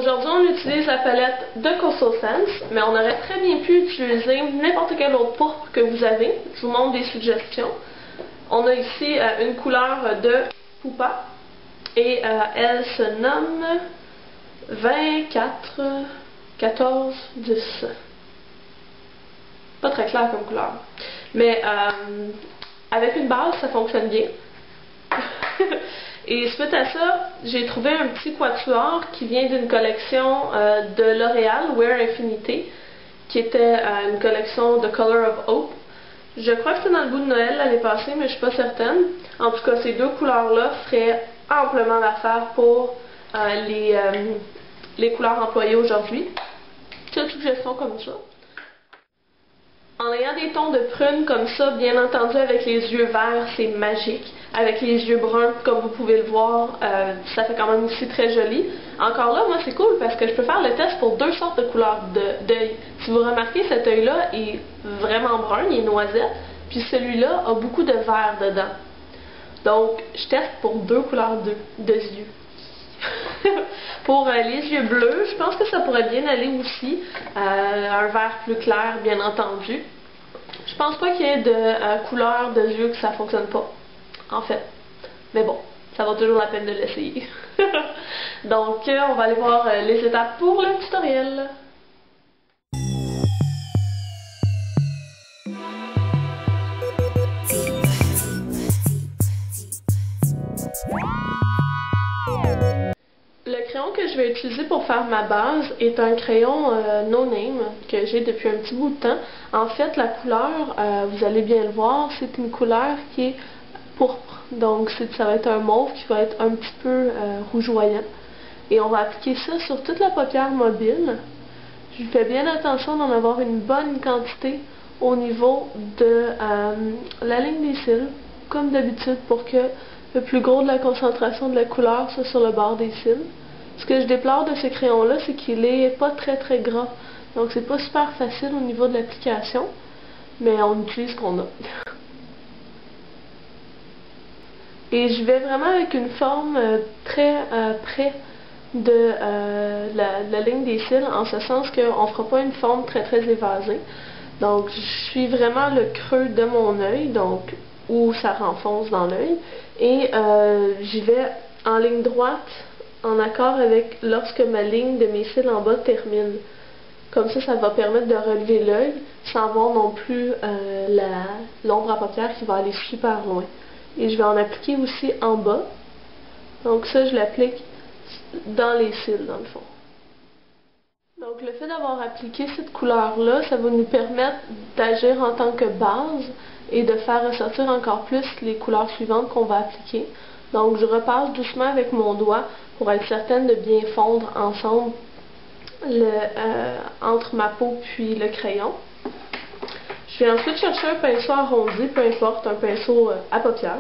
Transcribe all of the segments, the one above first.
Aujourd'hui, on utilise la palette de Coastal Scents, mais on aurait très bien pu utiliser n'importe quelle autre pourpre que vous avez. Je vous montre des suggestions. On a ici une couleur de Pupa et elle se nomme 24 14 10. Pas très clair comme couleur, mais avec une base, ça fonctionne bien. Et suite à ça, j'ai trouvé un petit quatuor qui vient d'une collection de L'Oréal, Wear Infinity, qui était une collection de Color of Hope. Je crois que c'était dans le bout de Noël l'année passée, mais je suis pas certaine. En tout cas, ces deux couleurs-là feraient amplement l'affaire pour les couleurs employées aujourd'hui. Petite suggestion comme ça. En ayant des tons de prune comme ça, bien entendu avec les yeux verts, c'est magique. Avec les yeux bruns, comme vous pouvez le voir, ça fait quand même aussi très joli. Encore là, moi c'est cool parce que je peux faire le test pour deux sortes de couleurs d'œil. Si vous remarquez, cet œil-là est vraiment brun, il est noisette, puis celui-là a beaucoup de vert dedans. Donc, je teste pour deux couleurs de yeux. Pour les yeux bleus, je pense que ça pourrait bien aller aussi. Un vert plus clair, bien entendu. Je pense pas qu'il y ait de couleur de yeux que ça fonctionne pas, en fait. Mais bon, ça vaut toujours la peine de l'essayer. Donc, on va aller voir les étapes pour le tutoriel. Le crayon que je vais utiliser pour faire ma base est un crayon No Name que j'ai depuis un petit bout de temps. En fait, la couleur, vous allez bien le voir, c'est une couleur qui est pourpre. Donc, ça va être un mauve qui va être un petit peu rougeoyant. Et on va appliquer ça sur toute la paupière mobile. Je fais bien attention d'en avoir une bonne quantité au niveau de la ligne des cils, comme d'habitude, pour que le plus gros de la concentration de la couleur soit sur le bord des cils. Ce que je déplore de ce crayon-là, c'est qu'il est pas très gras. Donc c'est pas super facile au niveau de l'application, mais on utilise ce qu'on a. Et je vais vraiment avec une forme très près de la ligne des cils, en ce sens qu'on ne fera pas une forme très évasée. Donc je suis vraiment le creux de mon œil, donc où ça renfonce dans l'œil, et j'y vais en ligne droite, en accord avec lorsque ma ligne de mes cils en bas termine. Comme ça va permettre de relever l'œil sans voir non plus l'ombre à paupières qui va aller super loin. Et je vais en appliquer aussi en bas. Donc ça, je l'applique dans les cils, dans le fond. Donc le fait d'avoir appliqué cette couleur-là, ça va nous permettre d'agir en tant que base et de faire ressortir encore plus les couleurs suivantes qu'on va appliquer. Donc je repasse doucement avec mon doigt pour être certaine de bien fondre ensemble entre ma peau puis le crayon. Je vais ensuite chercher un pinceau arrondi, peu importe, un pinceau à paupières,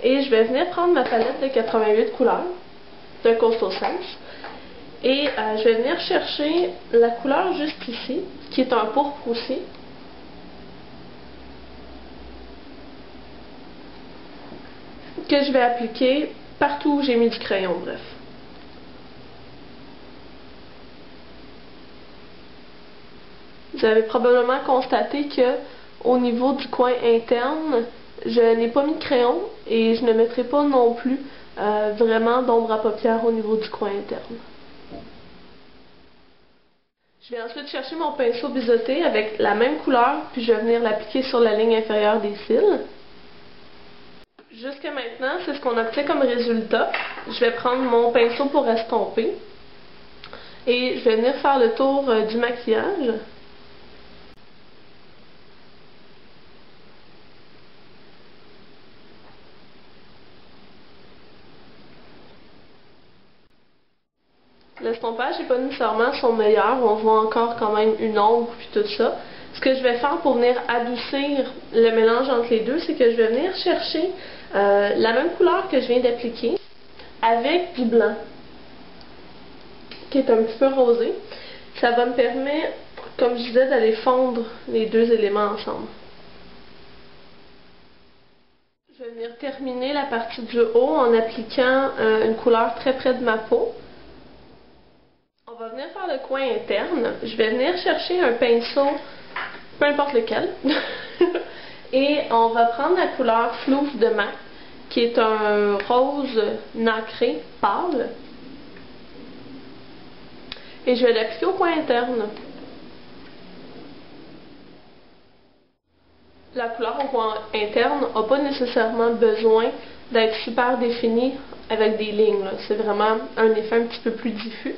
et je vais venir prendre ma palette de 88 couleurs de Coastal Scents. Et je vais venir chercher la couleur juste ici, qui est un pourpre aussi. Que je vais appliquer partout où j'ai mis du crayon, bref. Vous avez probablement constaté que au niveau du coin interne, je n'ai pas mis de crayon et je ne mettrai pas non plus vraiment d'ombre à paupières au niveau du coin interne. Je vais ensuite chercher mon pinceau biseauté avec la même couleur, puis je vais venir l'appliquer sur la ligne inférieure des cils. Jusqu'à maintenant, c'est ce qu'on obtient comme résultat. Je vais prendre mon pinceau pour estomper et je vais venir faire le tour du maquillage. L'estompage n'est pas nécessairement son meilleur, on voit encore quand même une ombre puis tout ça. Ce que je vais faire pour venir adoucir le mélange entre les deux, c'est que je vais venir chercher la même couleur que je viens d'appliquer avec du blanc, qui est un petit peu rosé. Ça va me permettre, comme je disais, d'aller fondre les deux éléments ensemble. Je vais venir terminer la partie du haut en appliquant une couleur très près de ma peau. On On va venir faire le coin interne. Je vais venir chercher un pinceau, peu importe lequel, et on va prendre la couleur Floof de MAC, qui est un rose nacré pâle, et je vais l'appliquer au coin interne. La couleur au coin interne n'a pas nécessairement besoin d'être super définie avec des lignes. C'est vraiment un effet un petit peu plus diffus.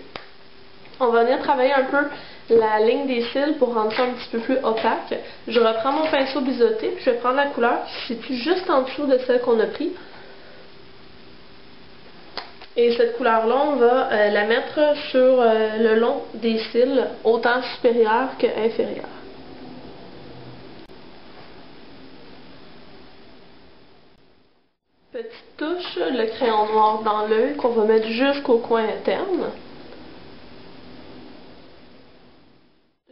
On va venir travailler un peu la ligne des cils pour rendre ça un petit peu plus opaque. Je reprends mon pinceau biseauté, puis je vais prendre la couleur qui se situe juste en dessous de celle qu'on a pris. Et cette couleur-là, on va la mettre sur le long des cils, autant supérieur que inférieur. Petite touche, le crayon noir dans l'œil qu'on va mettre jusqu'au coin interne.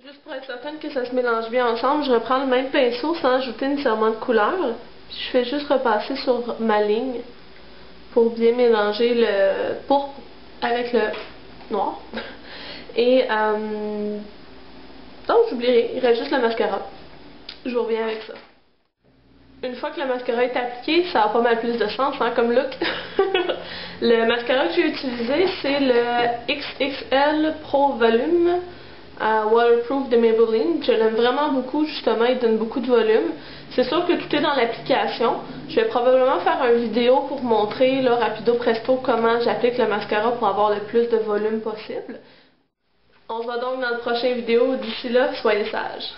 Juste pour être certaine que ça se mélange bien ensemble, je reprends le même pinceau sans ajouter nécessairement de couleur. Puis je fais juste repasser sur ma ligne pour bien mélanger le pourpre avec le noir. Et donc j'oublierai, il reste juste le mascara. Je vous reviens avec ça. Une fois que le mascara est appliqué, ça a pas mal plus de sens comme look. Le mascara que j'ai utilisé, c'est le XXL Pro Volume Waterproof de Maybelline. Je l'aime vraiment beaucoup, justement, il donne beaucoup de volume. C'est sûr que tout est dans l'application. Je vais probablement faire une vidéo pour montrer là, rapido presto comment j'applique le mascara pour avoir le plus de volume possible. On se voit donc dans la prochaine vidéo. D'ici là, soyez sages.